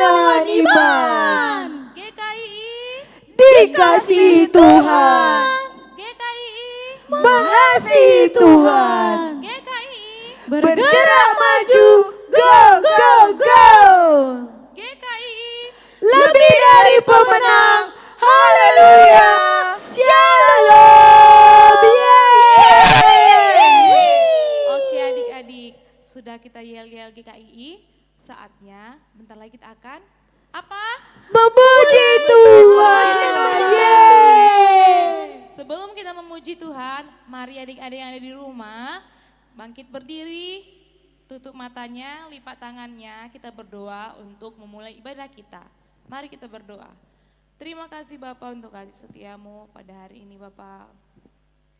dengan iman. GKI Dikasih Tuhan, GKI mengasihi Tuhan, GKI bergerak maju, go go go. GKI Lebih dari pemenang, haleluya, shalom, yeay. Oke adik-adik, sudah kita yel-yel GKI, saatnya bentar lagi kita akan apa? Memuji Tuhan, yeay. Sebelum kita memuji Tuhan, mari adik-adik yang ada di rumah bangkit berdiri, tutup matanya, lipat tangannya, kita berdoa untuk memulai ibadah kita. Mari kita berdoa. Terima kasih Bapak untuk kasih setiamu pada hari ini Bapak.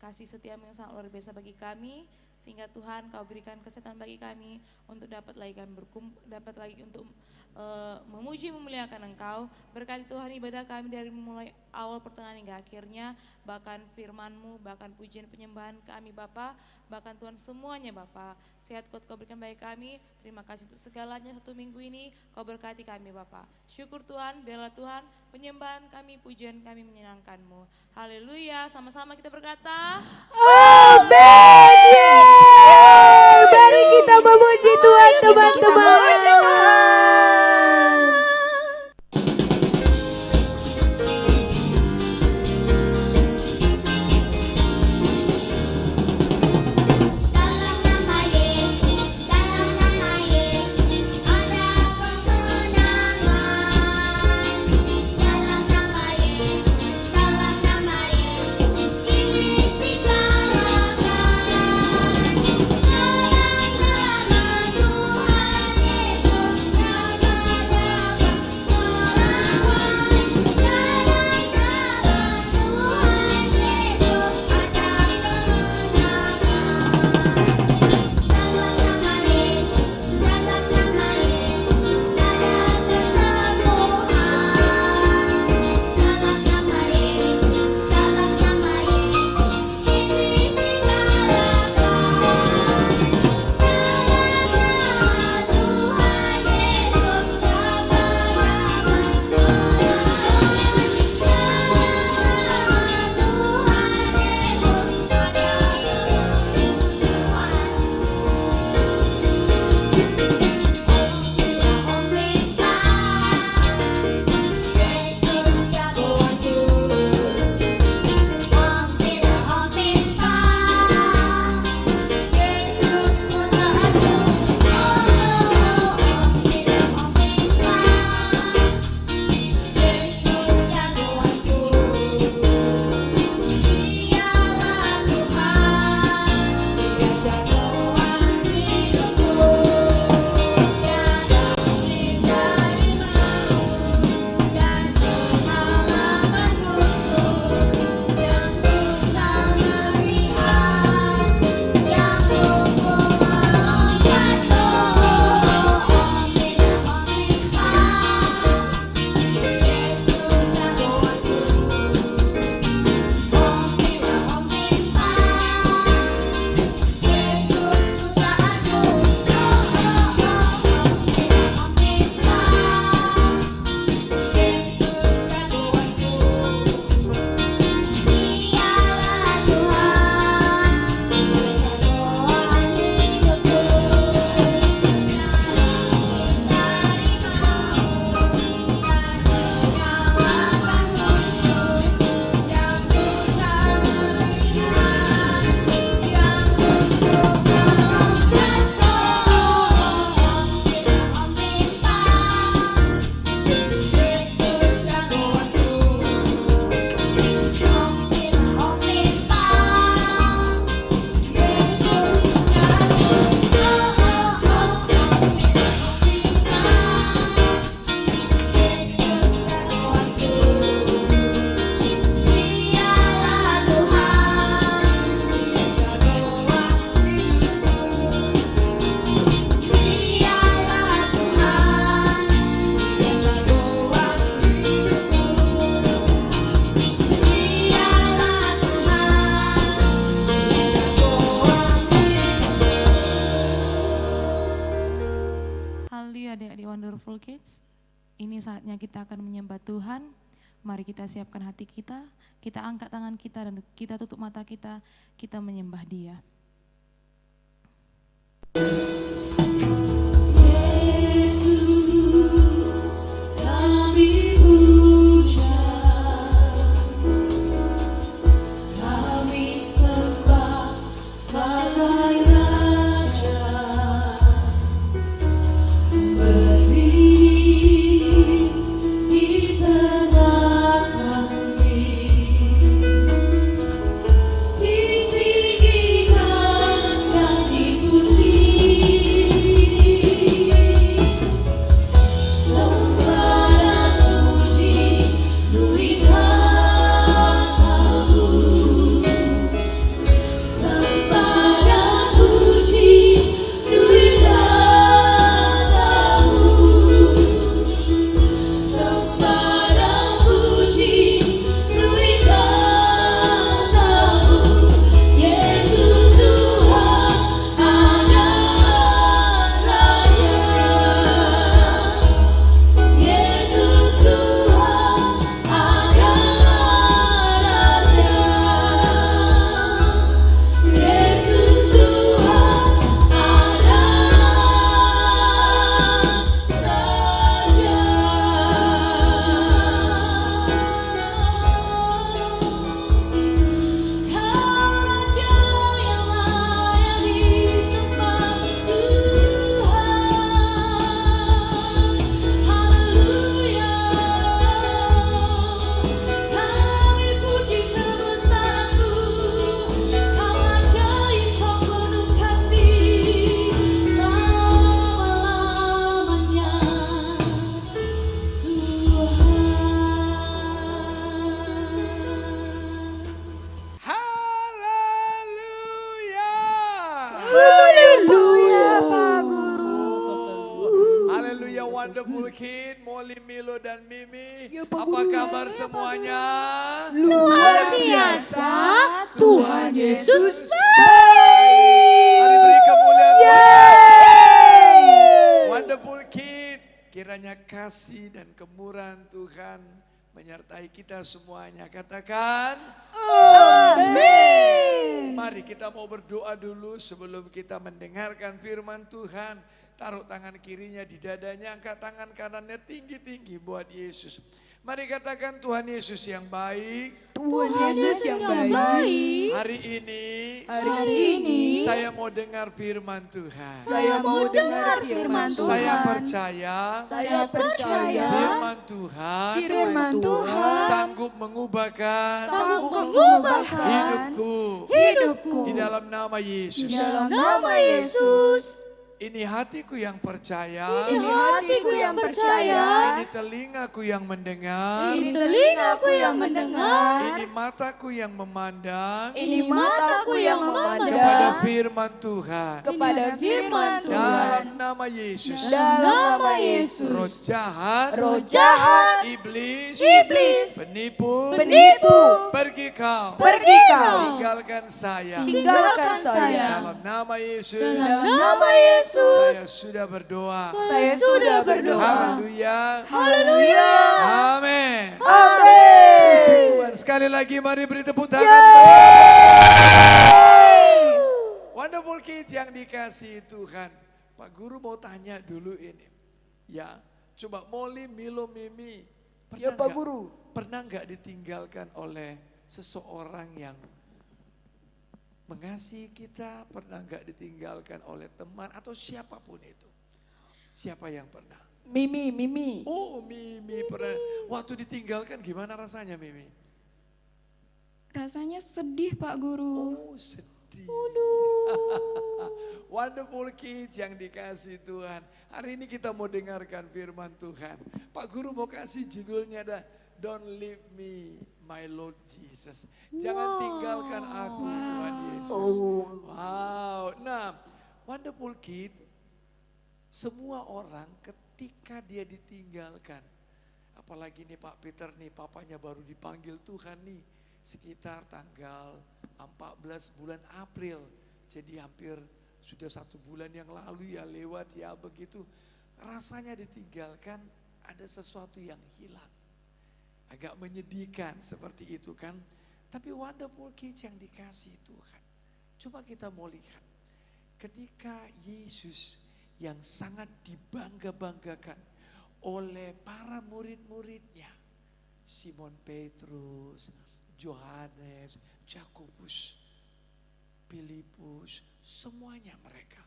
Kasih setiamu yang sangat luar biasa bagi kami, sehingga Tuhan Kau berikan kesehatan bagi kami untuk dapat lagi kami dapat lagi untuk memuji memuliakan Engkau. Berkati Tuhan ibadah kami dari mulai awal pertengahan hingga akhirnya, bahkan firman-Mu, bahkan pujian penyembahan kami Bapa, bahkan Tuhan semuanya Bapa. Sehat kuat Kau berikan bagi kami. Terima kasih untuk segalanya satu minggu ini, Kau berkati kami Bapa. Syukur Tuhan, biarlah Tuhan penyembahan kami, pujian kami menyenangkan-Mu. Haleluya, sama-sama kita berkata Amin, yeay. Mari kita memuji Tuhan teman-teman. Haleluya adik-adik Wonderful Kids. Ini saatnya kita akan menyembah Tuhan. Mari kita siapkan hati kita angkat tangan kita dan kita tutup mata kita menyembah Dia. Yesus, kami puja, kami sembah sebagai Raja, berdiri di tengah kami, ditinggikan dan dipuji. Wonderful Kid, Molly, Milo, dan Mimi. Ya, Pak Apa Guru. kabar semuanya? Luar biasa, Tuhan Yesus Mari beri kemuliaan. Yeay. Wonderful Kid, kiranya kasih dan kemurahan Tuhan menyertai kita semuanya. Katakan, Amin. mari kita mau berdoa dulu sebelum kita mendengarkan firman Tuhan. Taruh tangan kirinya di dadanya, angkat tangan kanannya tinggi-tinggi buat Yesus. Mari katakan, Tuhan Yesus yang baik, Tuhan Yesus yang baik. hari Hari ini saya mau dengar firman Tuhan. saya mau dengar firman Tuhan. Saya percaya firman Tuhan Firman Tuhan sanggup mengubahkan hidupku hidupku di dalam nama Yesus. dalam nama Yesus. Ini hatiku yang percaya, Ini hatiku yang percaya. ini telingaku yang mendengar, Ini telingaku yang mendengar. ini mataku yang memandang Ini mataku yang memandang kepada firman Tuhan. kepada firman Dalam Tuhan. nama Yesus, Dalam nama Yesus. roh jahat, Roh jahat, iblis, penipu, pergi kau, pergi kau. tinggalkan saya. Tinggalkan saya. Dalam nama Yesus, Dalam nama Yesus. saya sudah berdoa. Saya sudah berdoa. Haleluya. Haleluya. Amin. Amin. Puji Tuhan. Sekali lagi mari beri tepuk tangan. Wonderful Kids yang dikasihi Tuhan. Pak Guru mau tanya dulu ini. Ya, coba Molly, Milo, Mimi. Ya, Pak Guru. Pernah nggak ditinggalkan oleh seseorang yang mengasihi kita? Pernah nggak ditinggalkan oleh teman atau siapapun itu? Siapa yang pernah? Mimi. Oh, Mimi pernah. Waktu ditinggalkan gimana rasanya, Mimi? Rasanya sedih Pak Guru. Oh, sedih. Wonderful Kids yang dikasih Tuhan. Hari ini kita mau dengarkan firman Tuhan. Pak Guru mau kasih judulnya dah, Don't leave me, my Lord Jesus. Jangan tinggalkan aku, Tuhan Yesus. Wow. Nah, Wonderful Kid, semua orang ketika dia ditinggalkan, apalagi nih Pak Peter nih, papanya baru dipanggil Tuhan nih, sekitar tanggal 14 bulan April. Jadi hampir sudah 1 bulan yang lalu ya lewat ya begitu. Rasanya ditinggalkan ada sesuatu yang hilang. Agak menyedihkan seperti itu kan. Tapi wonderful kids yang dikasih Tuhan. Coba kita mau lihat. Ketika Yesus yang sangat dibangga-banggakan oleh para murid-muridnya. Simon Petrus, Yohanes, Yakobus, Filipus, semuanya mereka.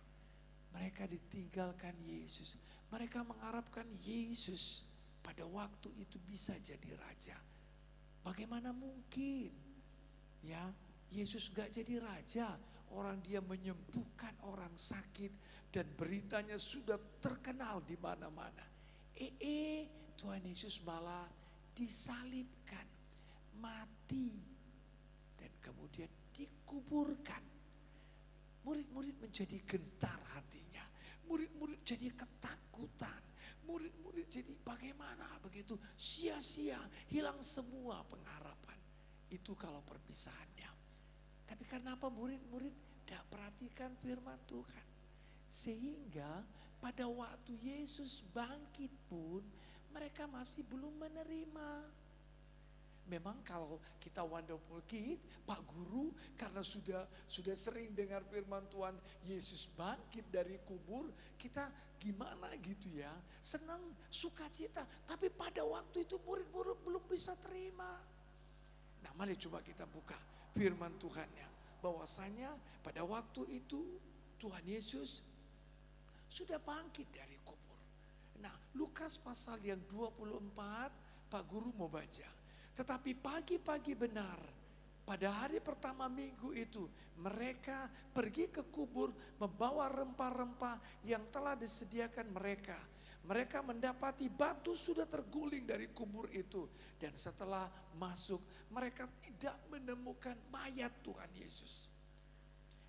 Mereka ditinggalkan Yesus. Mereka mengharapkan Yesus pada waktu itu bisa jadi raja. Bagaimana mungkin ya Yesus gak jadi raja? Orang dia menyembuhkan orang sakit dan beritanya sudah terkenal di mana-mana. Tuhan Yesus malah disalibkan, mati dan kemudian dikuburkan. Murid-murid menjadi gentar hatinya. Murid-murid jadi ketakutan. Murid-murid jadi bagaimana begitu sia-sia, hilang semua pengharapan. Itu kalau perpisahannya. Tapi kenapa murid-murid tidak perhatikan firman Tuhan? Sehingga pada waktu Yesus bangkit pun mereka masih belum menerima. Memang kalau kita wonderful kid, Pak Guru karena sudah sering dengar firman Tuhan Yesus bangkit dari kubur, kita gimana gitu ya, senang, sukacita. Tapi pada waktu itu murid-murid belum bisa terima. Nah mari coba kita buka firman Tuhannya. Bahwasanya pada waktu itu Tuhan Yesus sudah bangkit dari kubur. Nah Lukas pasal yang 24, Pak Guru mau baca. Tetapi pagi-pagi benar, pada hari pertama minggu itu, mereka pergi ke kubur membawa rempah-rempah yang telah disediakan mereka. Mereka mendapati batu sudah terguling dari kubur itu. Dan setelah masuk, mereka tidak menemukan mayat Tuhan Yesus.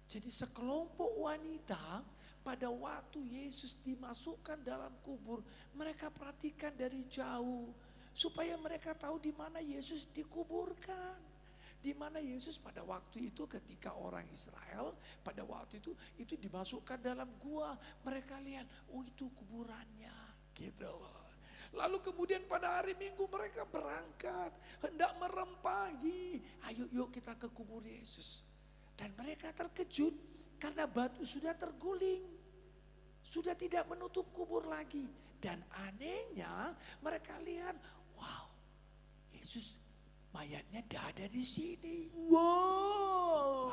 Jadi sekelompok wanita pada waktu Yesus dimasukkan dalam kubur, mereka perhatikan dari jauh. Supaya mereka tahu di mana Yesus dikuburkan. Di mana Yesus pada waktu itu ketika orang Israel pada waktu itu dimasukkan dalam gua. Mereka lihat, oh itu kuburannya gitu loh. Lalu kemudian pada hari Minggu mereka berangkat. Hendak merempahi, ayo yuk kita ke kubur Yesus. Dan mereka terkejut karena batu sudah terguling. Sudah tidak menutup kubur lagi. Dan anehnya mereka lihat, wow, Yesus mayatnya tidak ada di sini. Wow,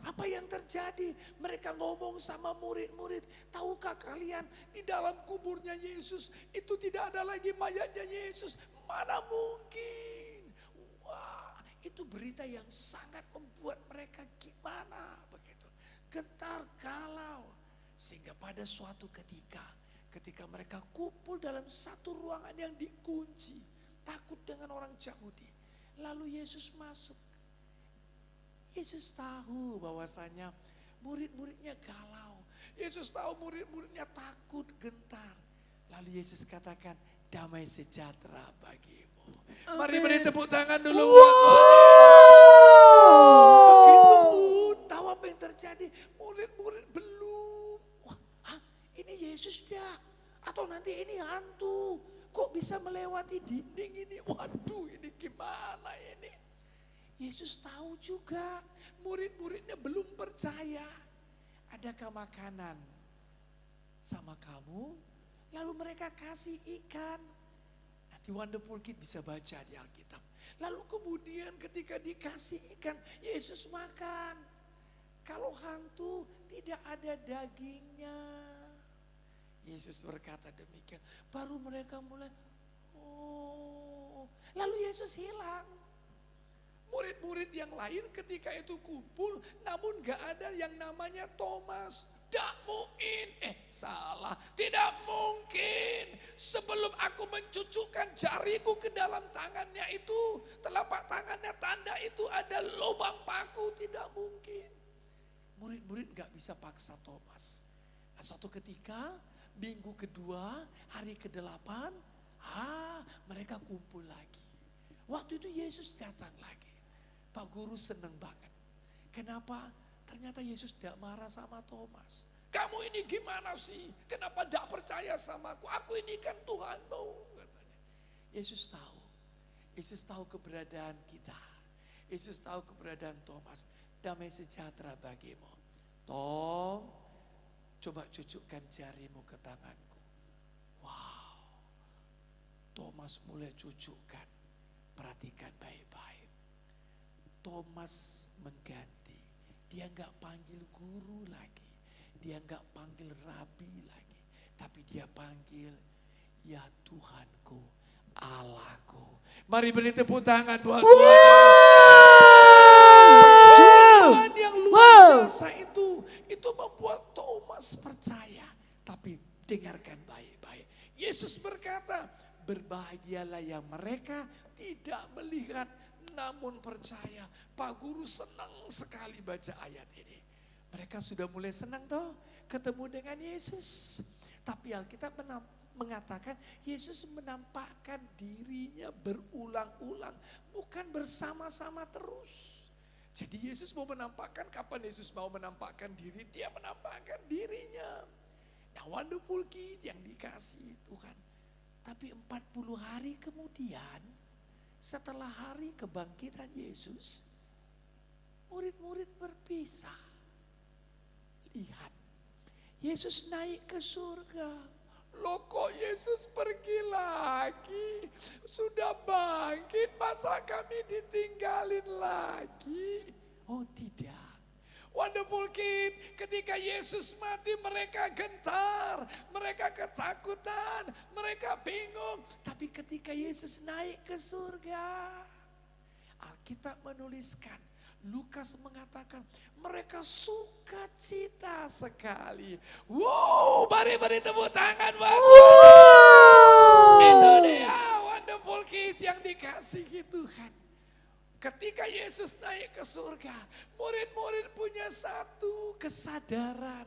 apa yang terjadi? Mereka ngomong sama murid-murid, tahukah kalian di dalam kuburnya Yesus itu tidak ada lagi mayatnya Yesus? Mana mungkin? Wah, itu berita yang sangat membuat mereka gimana begitu. Gentar, galau. Sehingga pada suatu ketika mereka kumpul dalam satu ruangan yang dikunci, takut dengan orang Yahudi. Lalu Yesus masuk. Yesus tahu bahwasanya murid-muridnya galau. Yesus tahu murid-muridnya takut, gentar. Lalu Yesus katakan, damai sejahtera bagimu. Mari beri tepuk tangan dulu. Begitu tahu apa yang terjadi, murid-murid belum. Wah, ini Yesus dah. Atau nanti ini hantu. Kok bisa melewati dinding ini? Waduh, ini gimana ini? Yesus tahu juga murid-muridnya belum percaya. Adakah makanan sama kamu? Lalu mereka kasih ikan. Nanti Wonderful Kid bisa baca di Alkitab. Lalu kemudian ketika dikasih ikan, Yesus makan. Kalau hantu tidak ada dagingnya. Yesus berkata demikian. Baru mereka mulai, oh. Lalu Yesus hilang. Murid-murid yang lain ketika itu kumpul, namun gak ada yang namanya Thomas. Tidak mungkin. Sebelum aku mencucukkan jariku ke dalam tangannya itu, telapak tangannya tanda itu ada lubang paku, tidak mungkin. Murid-murid gak bisa paksa Thomas. Nah, suatu ketika, minggu kedua, hari ke-8, mereka kumpul lagi. Waktu itu Yesus datang lagi. Pak Guru seneng banget. Kenapa? Ternyata Yesus tidak marah sama Thomas. Kamu ini gimana sih? Kenapa tidak percaya sama aku? Aku ini kan Tuhanmu. Katanya. Yesus tahu. Yesus tahu keberadaan kita. Yesus tahu keberadaan Thomas. Damai sejahtera bagimu. Tom, coba cucukkan jarimu ke tanganku. Wow. Thomas mulai cucukkan. Perhatikan baik-baik. Thomas mengganti. Dia enggak panggil guru lagi. Dia enggak panggil rabi lagi. Tapi dia panggil, ya Tuhanku, Allahku. Mari beri tepuk tangan buat Tuhan. Perjumpaan yang luar biasa itu membuat Thomas percaya. Tapi dengarkan baik-baik. Yesus berkata, berbahagialah yang mereka tidak melihat namun percaya. Pak Guru senang sekali baca ayat ini. Mereka sudah mulai senang toh ketemu dengan Yesus. Tapi Alkitab mengatakan Yesus menampakkan dirinya berulang-ulang. Bukan bersama-sama terus. Jadi Yesus mau menampakkan, kapan Yesus mau menampakkan diri? Dia menampakkan dirinya. Nah, wonderful kid yang dikasih Tuhan. Tapi 40 hari kemudian, setelah hari kebangkitan Yesus, murid-murid berpisah. Lihat, Yesus naik ke surga. Loh kok Yesus pergi lagi? Sudah bangkit, masa kami ditinggalin lagi? Oh tidak. Wonderful kid, ketika Yesus mati mereka gentar, mereka ketakutan, mereka bingung. Tapi ketika Yesus naik ke surga, Alkitab menuliskan, Lukas mengatakan mereka sukacita sekali. Wow, mari beri tepuk tangan buat Itu dia wonderful kids yang dikasihi Tuhan. Ketika Yesus naik ke surga, murid-murid punya satu kesadaran,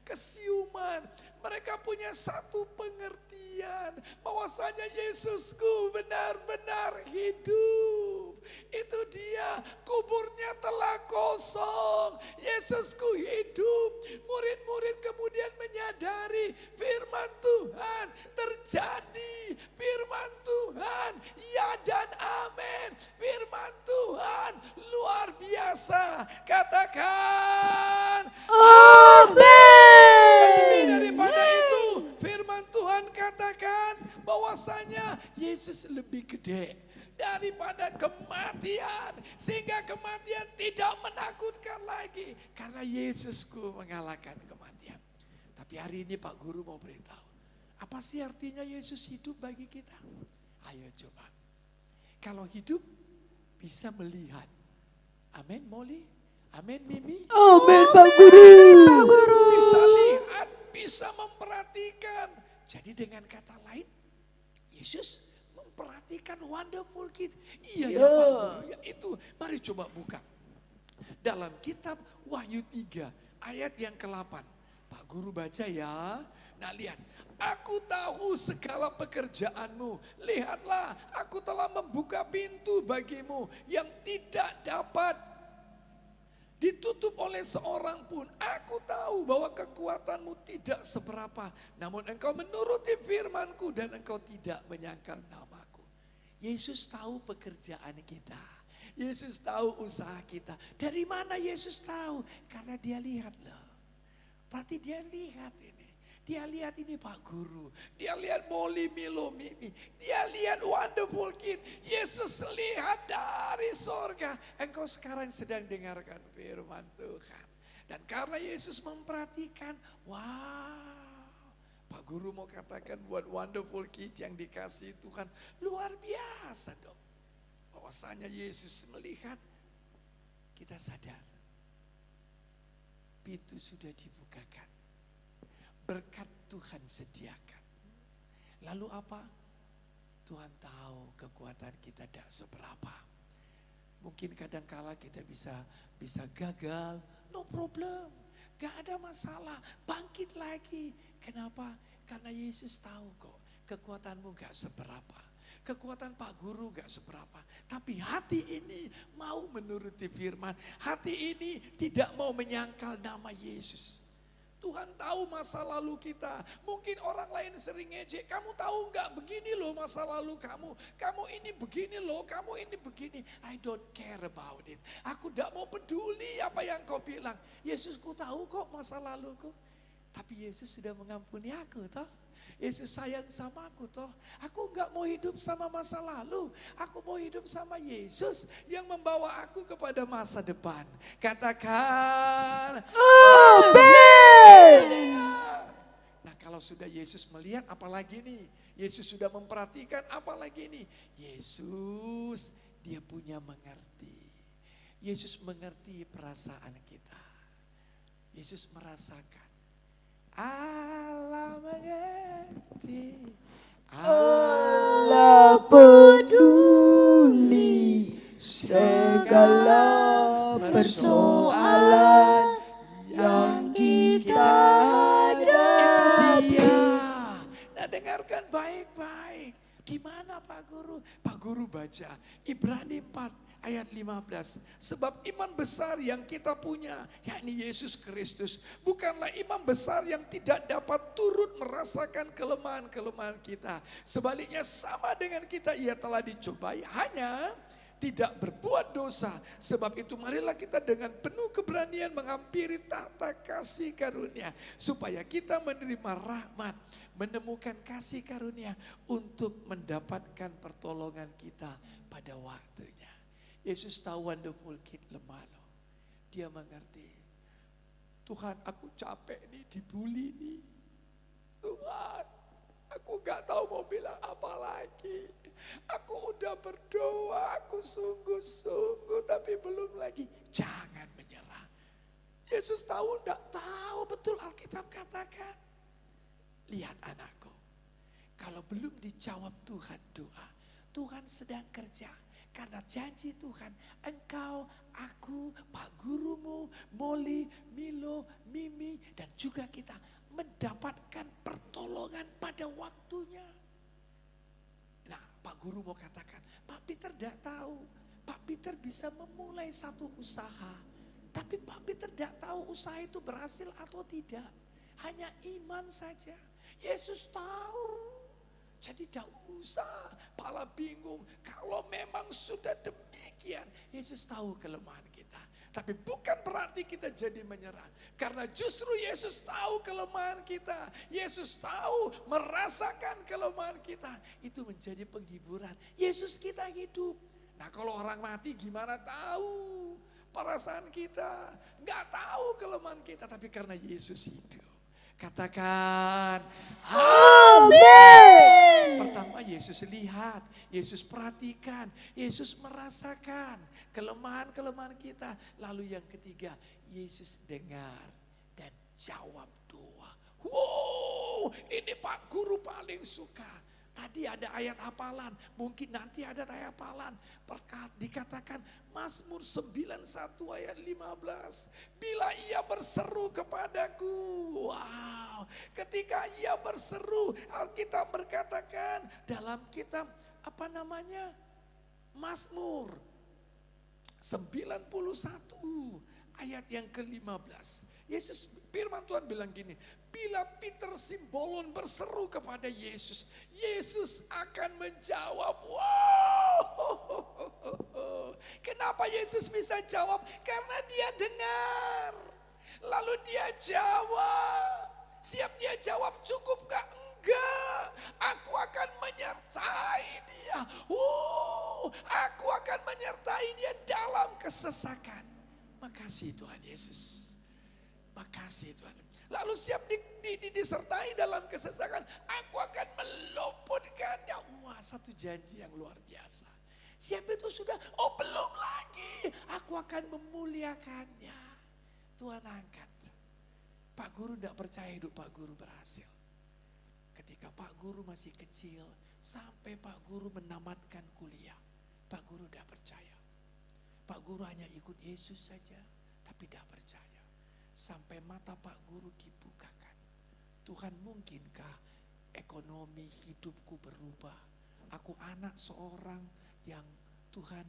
kesiuman. Mereka punya satu pengertian bahwasanya Yesusku benar-benar hidup. Itu dia, kuburnya telah kosong. Yesusku hidup. Murid-murid kemudian menyadari firman Tuhan terjadi. Firman Tuhan, ya dan amin. Firman Tuhan luar biasa. Katakan amin. Lebih daripada itu, firman Tuhan katakan bahwasanya Yesus lebih gede daripada kematian. Sehingga kematian tidak menakutkan lagi. Karena Yesusku mengalahkan kematian. Tapi hari ini Pak Guru mau beritahu. Apa sih artinya Yesus hidup bagi kita? Ayo coba. Kalau hidup bisa melihat. Amin Molly? Amin Mimi? Amin Pak Guru. Bisa lihat, bisa memperhatikan. Jadi dengan kata lain, Yesus memperhatikan wonderful kid. Iya ya Pak Guru, ya itu. Mari coba buka. Dalam kitab Wahyu 3 ayat yang ke-8. Pak Guru baca ya. Nah lihat, aku tahu segala pekerjaanmu. Lihatlah, aku telah membuka pintu bagimu yang tidak dapat ditutup oleh seorang pun. Aku tahu bahwa kekuatanmu tidak seberapa. Namun engkau menuruti firmanku dan engkau tidak menyangkal namaku. Yesus tahu pekerjaan kita. Yesus tahu usaha kita. Dari mana Yesus tahu? Karena dia lihat loh. Berarti dia lihat ini. Dia lihat ini Pak Guru. Dia lihat Molly, Milo, Mimi. Dia lihat wonderful kid. Yesus lihat dari sorga. Engkau sekarang sedang dengarkan firman Tuhan. Dan karena Yesus memperhatikan. Wow. Pak Guru mau katakan buat wonderful kid yang dikasih Tuhan. Luar biasa dong. Bahwasanya Yesus melihat. Kita sadar. Pintu sudah dibukakan. Berkat Tuhan sediakan. Lalu apa? Tuhan tahu kekuatan kita tidak seberapa. Mungkin kadangkala kita bisa gagal. No problem. Gak ada masalah. Bangkit lagi. Kenapa? Karena Yesus tahu kok. Kekuatanmu gak seberapa. Kekuatan Pak Guru gak seberapa. Tapi hati ini mau menuruti firman. Hati ini tidak mau menyangkal nama Yesus. Tuhan tahu masa lalu kita. Mungkin orang lain sering ngejek, kamu tahu nggak begini loh masa lalu kamu. Kamu ini begini loh, kamu ini begini. I don't care about it. Aku tidak mau peduli apa yang kau bilang. Yesusku tahu kok masa laluku. Tapi Yesus sudah mengampuni aku toh. Yesus sayang sama aku toh. Aku nggak mau hidup sama masa lalu. Aku mau hidup sama Yesus yang membawa aku kepada masa depan. Katakan Amin. Nah kalau sudah Yesus melihat apalagi nih. Yesus sudah memperhatikan apalagi nih. Yesus dia punya mengerti. Yesus mengerti perasaan kita. Yesus merasakan. Allah mengerti. Allah peduli segala persoalan yang kita hadapi. Nah dengarkan baik-baik. Di mana Pak Guru? Pak Guru baca Ibrani 4 ayat 15. Sebab iman besar yang kita punya, yakni Yesus Kristus, bukanlah iman besar yang tidak dapat turut merasakan kelemahan-kelemahan kita. Sebaliknya sama dengan kita, ia telah dicobai, hanya tidak berbuat dosa. Sebab itu marilah kita dengan penuh keberanian menghampiri tahta kasih karunia. Supaya kita menerima rahmat, menemukan kasih karunia untuk mendapatkan pertolongan kita pada waktunya. Yesus tahu wonderful kid lemah loh. Dia mengerti. Tuhan aku capek nih dibully nih. Tuhan aku gak tahu mau bilang apa lagi. Aku udah berdoa, aku sungguh-sungguh tapi belum lagi. Jangan menyerah. Yesus tahu enggak? Tahu betul Alkitab katakan. Lihat anakku. Kalau belum dijawab Tuhan doa, Tuhan sedang kerja. Karena janji Tuhan, engkau, aku, Pak Gurumu, Molly, Milo, Mimi, dan juga kita mendapatkan pertolongan pada waktunya. Nah, Pak Guru mau katakan, Pak Peter tidak tahu. Pak Peter bisa memulai satu usaha. Tapi Pak Peter tidak tahu usaha itu berhasil atau tidak. Hanya iman saja. Yesus tahu. Jadi tidak usah pala bingung. Kalau memang sudah demikian, Yesus tahu kelemahan kita. Tapi bukan berarti kita jadi menyerah. Karena justru Yesus tahu kelemahan kita. Yesus tahu merasakan kelemahan kita. Itu menjadi penghiburan. Yesus kita hidup. Nah kalau orang mati gimana tahu perasaan kita. Nggak tahu kelemahan kita. Tapi karena Yesus hidup. Katakan Amin. Pertama Yesus lihat, Yesus perhatikan, Yesus merasakan kelemahan-kelemahan kita. Lalu yang ketiga, Yesus dengar dan jawab doa. Wow, ini Pak Guru paling suka. Tadi ada ayat hafalan, mungkin nanti ada ayat hafalan. Dikatakan Mazmur 91 ayat 15. Bila ia berseru kepadaku. Wow, ketika ia berseru, Alkitab berkatakan dalam kitab Mazmur 91 ayat yang ke-15. Yesus firman Tuhan bilang gini, bila Peter Simbolon berseru kepada Yesus, Yesus akan menjawab. Wow. Kenapa Yesus bisa jawab? Karena dia dengar. Lalu dia jawab. Siap dia jawab, cukup gak? Enggak. Aku akan menyertai dia. Aku akan menyertai dia dalam kesesakan. Makasih Tuhan Yesus. Makasih Tuhan. Lalu siap disertai dalam kesesakan. Aku akan meluputkannya. Wah, satu janji yang luar biasa. Siap itu sudah, belum lagi. Aku akan memuliakannya. Tuhan angkat. Pak Guru tidak percaya hidup Pak Guru berhasil. Ketika Pak Guru masih kecil, sampai Pak Guru menamatkan kuliah. Pak Guru tidak percaya. Pak Guru hanya ikut Yesus saja, tapi tidak percaya. Sampai mata Pak Guru dibukakan. Tuhan, mungkinkah ekonomi hidupku berubah? Aku anak seorang yang Tuhan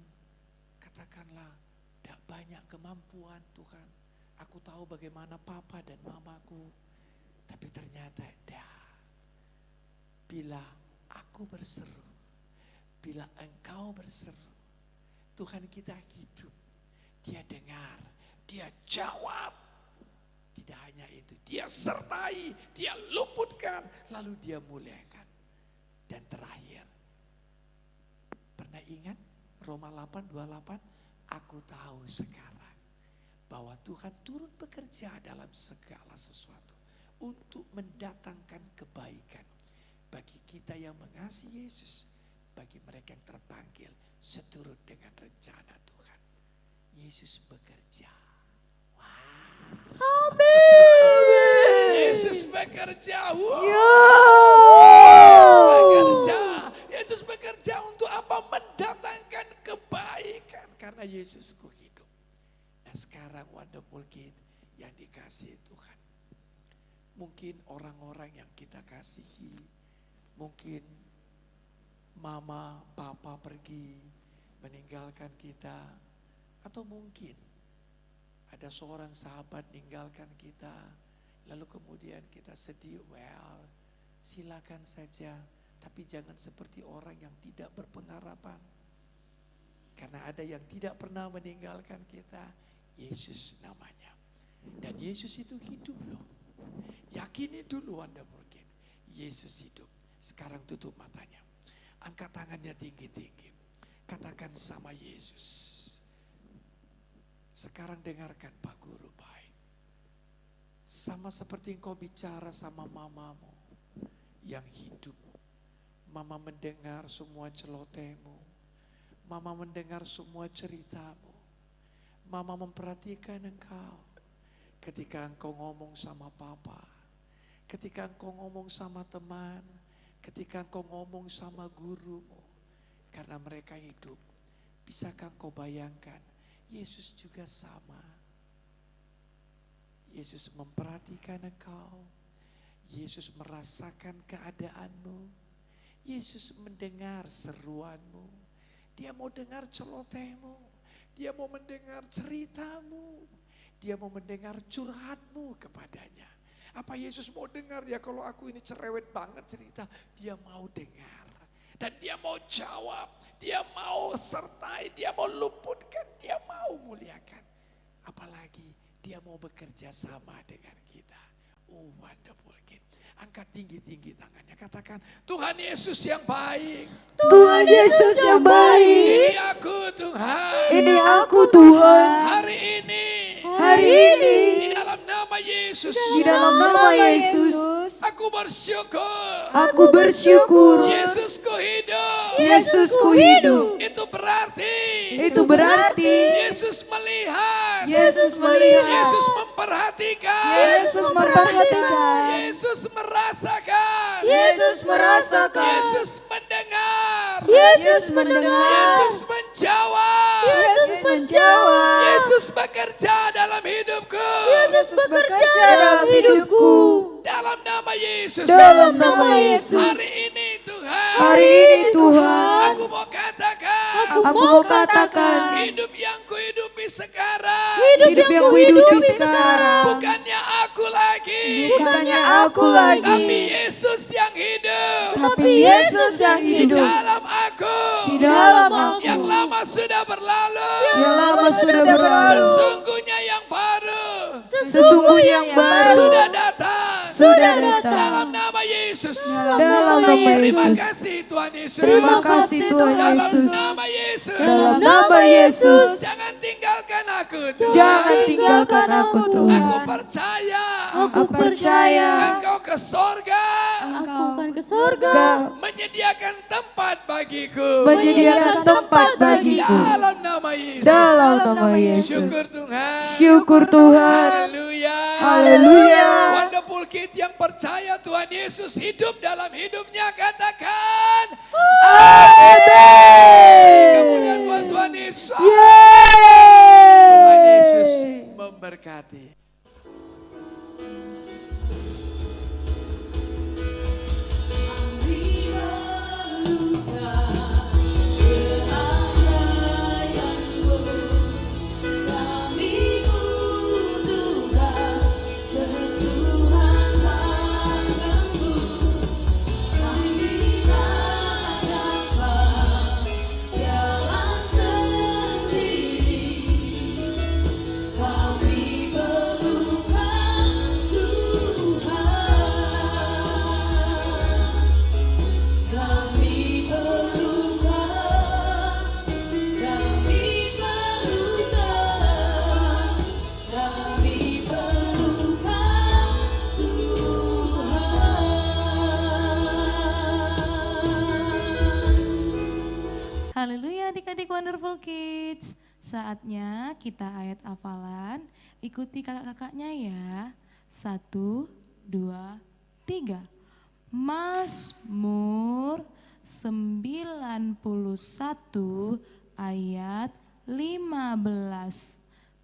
katakanlah tidak banyak kemampuan Tuhan. Aku tahu bagaimana papa dan mamaku. Tapi ternyata bila aku berseru, bila engkau berseru, Tuhan kita hidup. Dia dengar, dia jawab. Tidak hanya itu, dia sertai, dia luputkan, lalu dia muliakan. Dan terakhir, pernah ingat Roma 8:28? Aku tahu sekarang bahwa Tuhan turun bekerja dalam segala sesuatu untuk mendatangkan kebaikan bagi kita yang mengasihi Yesus, bagi mereka yang terpanggil seturut dengan rencana Tuhan. Yesus bekerja. Yesus bekerja. Yesus bekerja untuk apa? Mendatangkan kebaikan karena Yesusku hidup. Nah sekarang Wonderful Kid yang dikasihi Tuhan. Mungkin orang-orang yang kita kasihi, mungkin mama, papa pergi meninggalkan kita, atau mungkin ada seorang sahabat meninggalkan kita, lalu kemudian kita sedih. Well, silakan saja, tapi jangan seperti orang yang tidak berpengharapan. Karena ada yang tidak pernah meninggalkan kita, Yesus namanya. Dan Yesus itu hidup loh. Yakini dulu Wonderful Kid, Yesus hidup. Sekarang tutup matanya, angkat tangannya tinggi-tinggi, katakan sama Yesus. Sekarang dengarkan Pak Guru baik. Sama seperti engkau bicara sama mamamu yang hidup. Mama mendengar semua celotehmu. Mama mendengar semua ceritamu. Mama memperhatikan engkau. Ketika engkau ngomong sama papa. Ketika engkau ngomong sama teman. Ketika engkau ngomong sama gurumu. Karena mereka hidup. Bisakah engkau bayangkan? Yesus juga sama. Yesus memperhatikan engkau. Yesus merasakan keadaanmu. Yesus mendengar seruanmu. Dia mau dengar celotehmu. Dia mau mendengar ceritamu. Dia mau mendengar curhatmu kepadanya. Apa Yesus mau dengar ya kalau aku ini cerewet banget cerita. Dia mau dengar. Dan dia mau jawab, dia mau sertai, dia mau luputkan, dia mau muliakan. Apalagi dia mau bekerja sama dengan kita. Oh Wonderful Kid. Angkat tinggi-tinggi tangannya, katakan Tuhan Yesus yang baik. Tuhan Yesus yang baik. Ini aku Tuhan. Ini aku Tuhan. Hari ini. Di dalam nama Yesus. Di dalam nama Yesus. Aku bersyukur. Aku bersyukur. Yesusku hidup. Yesusku hidup. Itu berarti. Yesus melihat. Yesus melihat. Yesus memperhatikan. Yesus memperhatikan. Yesus merasakan. Yesus merasakan. Yesus mendengar. Yesus mendengar. Yesus menjawab. Yesus menjawab. Yesus bekerja dalam hidupku. Yesus bekerja dalam hidupku. Dalam nama Yesus. Dalam nama Yesus. Hari ini Tuhan. Hari ini Tuhan. Aku mau katakan. Aku mau katakan. Hidup yang kuhidupi sekarang. Hidup yang kuhidupi sekarang. Bukannya aku lagi. Bukannya aku lagi. Tapi Yesus yang hidup. Tapi Yesus yang Di hidup. dalam aku. Di dalam aku. Yang lama sudah berlalu. Yang lama sudah berlalu. Sesungguhnya yang baru. Sesungguhnya yang baru. Sudah datang. Sudah datang. Dalam nama Yesus. Dalam nama Terima Yesus. kasih Tuhan Yesus. Terima kasih Tuhan Dalam Yesus. nama Yesus. Dalam nama Yesus. Jangan tinggalkan aku Tuhan. Jangan tinggalkan aku Aku Tuhan. percaya. Aku percaya Engkau ke sorga. Engkau akan ke surga. Menyediakan tempat bagiku. Menyediakan tempat bagiku. Dalam nama Yesus. Dalam nama Yesus. Syukur Tuhan. Syukur Tuhan. Haleluya. Haleluya. Wonderful Kid yang percaya Tuhan Yesus hidup dalam hidupnya, katakan Amin. kemuliaan buat Tuhan Yesus. Yeay. Tuhan Yesus memberkati. Kami butuh adik-adik Wonderful Kids, saatnya kita ayat hafalan, ikuti kakak-kakaknya ya. 1, 2, 3. Mazmur 91 ayat 15.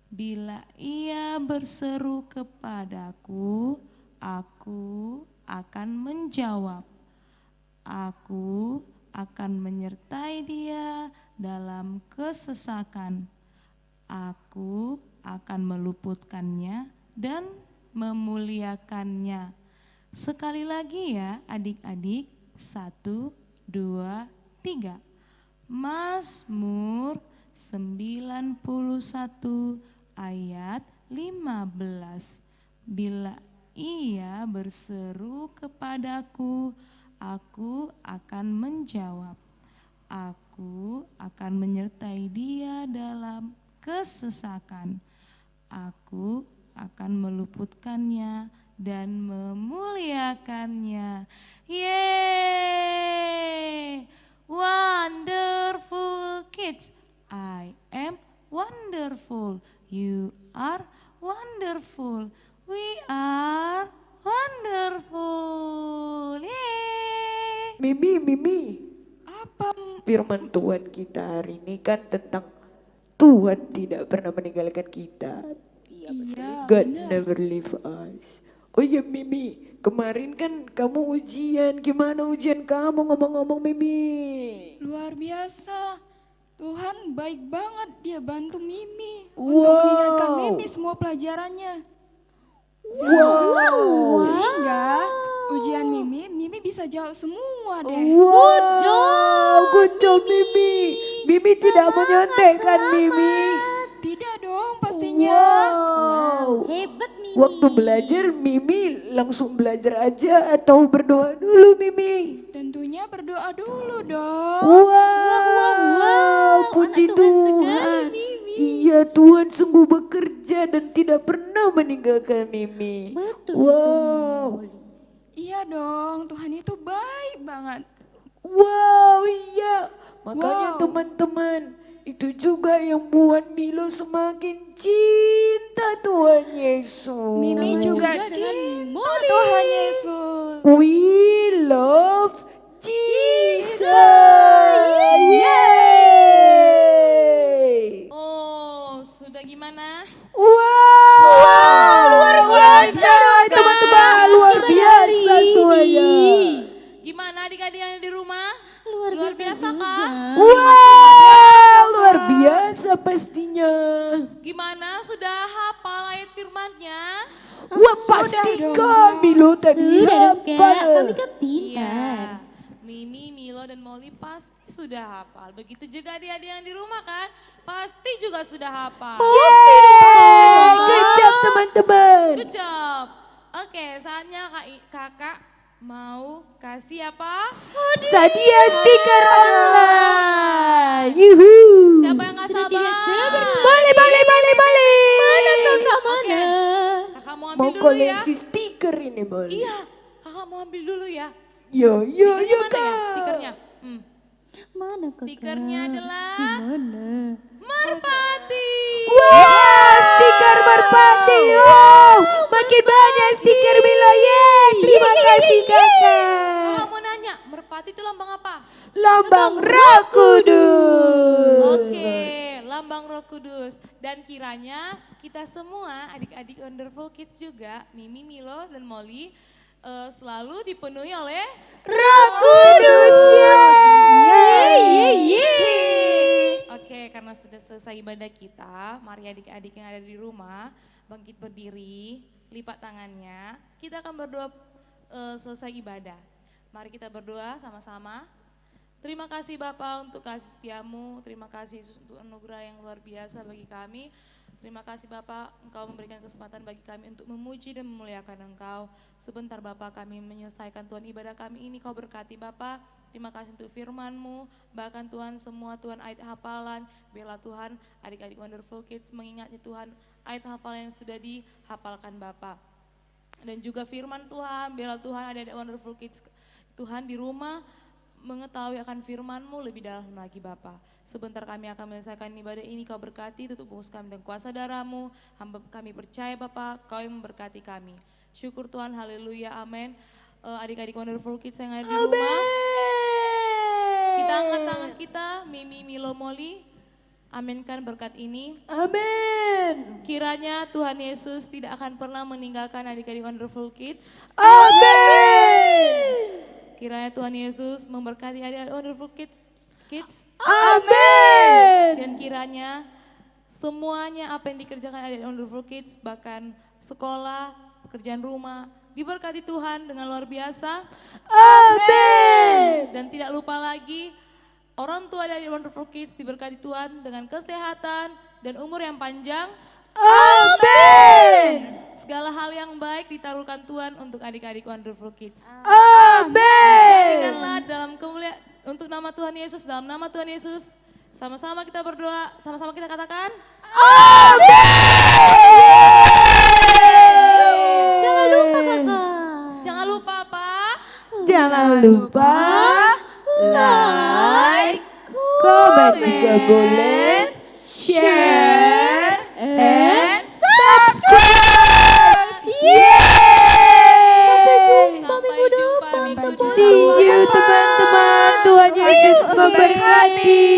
Bila ia berseru kepadaku, aku akan menjawab. Aku akan menyertai dia dalam kesesakan. Aku akan meluputkannya dan memuliakannya. Sekali lagi ya adik-adik, 1, 2, 3. Mazmur 91 ayat 15. Bila ia berseru kepadaku, aku akan menjawab. Aku akan menyertai dia dalam kesesakan. Aku akan meluputkannya dan memuliakannya. Yeay! Wonderful kids, I am wonderful. You are wonderful. We are wonderful. Yeay! Mimi. Apa? Firman Tuhan kita hari ini kan tentang Tuhan tidak pernah meninggalkan kita. Iya, God benar. never leave us. Oh iya Mimi, kemarin kan kamu ujian. Gimana ujian kamu ngomong-ngomong Mimi? Luar biasa. Tuhan baik banget, dia bantu Mimi Wow. untuk mengingatkan Mimi semua pelajarannya. Sehingga ujian Mimi bisa jawab semua deh. Wow, good job Mimi. Mimi tidak menyontekkan Mimi. Tidak dong pastinya. Wow. Hebat Mimi. Waktu belajar Mimi langsung belajar aja atau berdoa dulu Mimi? Tentunya berdoa dulu dong. Wow, puji anak Tuhan sekali, Tuhan. Mimi. Iya, Tuhan sungguh bekerja dan tidak pernah meninggalkan Mimi. Betul Wow. Iya dong, Tuhan itu baik banget. Wow, iya. Makanya Wow. teman-teman, itu juga yang buat Milo semakin cinta Tuhan Yesus. Mimi juga juga dengan cinta Molly. Tuhan Yesus. We love Jesus. Yeay. Oh, sudah gimana? Wow, luar biasa teman-teman, luar biasa semuanya. Gimana adik-adik yang di rumah? Luar biasa juga. kah? Wow, luar biasa pastinya. Gimana, sudah hafal ayat firman-Nya? Wah, pastikan Milo tadi Sudah dong Kak, hafal. kami kan pintar. Iya. Mimi, Milo, dan Molly pasti sudah hafal. Begitu juga adik-adik yang di rumah kan? Pasti juga sudah hafal. Yeay, good job teman-teman. Good job. Oke, saatnya kakak mau kasih apa? Sadia stiker online. Yuhu. Siapa yang gak Sudah sabar? tidak sabar. Boleh. Kakak mana? Kakak mau Mau ambil dulu ya? koleksi stiker ini boleh? Iya, kakak mau ambil dulu ya. Yo, Stikernya mana ya? Kak. Stikernya. Mana kakak? Stikernya adalah Gimana? merpati. Wah, stiker merpati. Wow, makin banyak stiker Milo. Yeay, terima kasih kakak. Kakak mau nanya, merpati itu lambang apa? Lambang Roh Kudus. Oke, lambang Roh Kudus. Dan kiranya kita semua adik-adik Wonderful Kids juga, Mimi, Milo, dan Molly selalu dipenuhi oleh Roh Kudus. Yeay. Oke, karena sudah selesai ibadah kita, mari adik-adik yang ada di rumah bangkit berdiri, lipat tangannya. Kita akan berdoa selesai ibadah. Mari kita berdoa sama-sama. Terima kasih Bapak untuk kasih setiamu, terima kasih Yesus untuk anugerah yang luar biasa bagi kami. Terima kasih Bapak, Engkau memberikan kesempatan bagi kami untuk memuji dan memuliakan Engkau. Sebentar Bapak kami menyelesaikan Tuhan ibadah kami ini, Kau berkati Bapak. Terima kasih untuk firman-Mu, bahkan Tuhan semua Tuhan ayat hafalan. Biarlah Tuhan adik-adik Wonderful Kids mengingatnya Tuhan ayat hafalan yang sudah dihafalkan Bapak. Dan juga firman Tuhan, biarlah Tuhan adik-adik Wonderful Kids Tuhan di rumah mengetahui akan firman-Mu lebih dalam lagi Bapa. Sebentar kami akan menyelesaikan ibadah ini, Kau berkati, tutup bungkus kami dengan kuasa darah-Mu. Hamba kami percaya Bapa, Kau yang memberkati kami. Syukur Tuhan, haleluya, amin. Adik-adik Wonderful Kids yang ada di rumah, kita angkat tangan kita, Mimi, Milo, Molly, aminkan berkat ini. Amin. Kiranya Tuhan Yesus tidak akan pernah meninggalkan adik-adik Wonderful Kids. Amin. Kiranya Tuhan Yesus memberkati adik-adik Wonderful Kids. Amin. Dan kiranya semuanya apa yang dikerjakan adik-adik Wonderful Kids, bahkan sekolah, pekerjaan rumah, diberkati Tuhan dengan luar biasa. Amin. Dan tidak lupa lagi, orang tua dari Wonderful Kids diberkati Tuhan dengan kesehatan dan umur yang panjang. Amin. Segala hal yang baik ditaruhkan Tuhan untuk adik-adik Wonderful Kids. Amin. Jadikanlah dalam kemuliaan untuk nama Tuhan Yesus, dalam nama Tuhan Yesus. Sama-sama kita berdoa, sama-sama kita katakan. Jangan lupa kakak. Jangan lupa apa? Jangan lupa like, komen juga boleh, share, and subscribe. Yeay! Sampai jumpa minggu depan. See you teman-teman. Tuhan Yesus memberkati.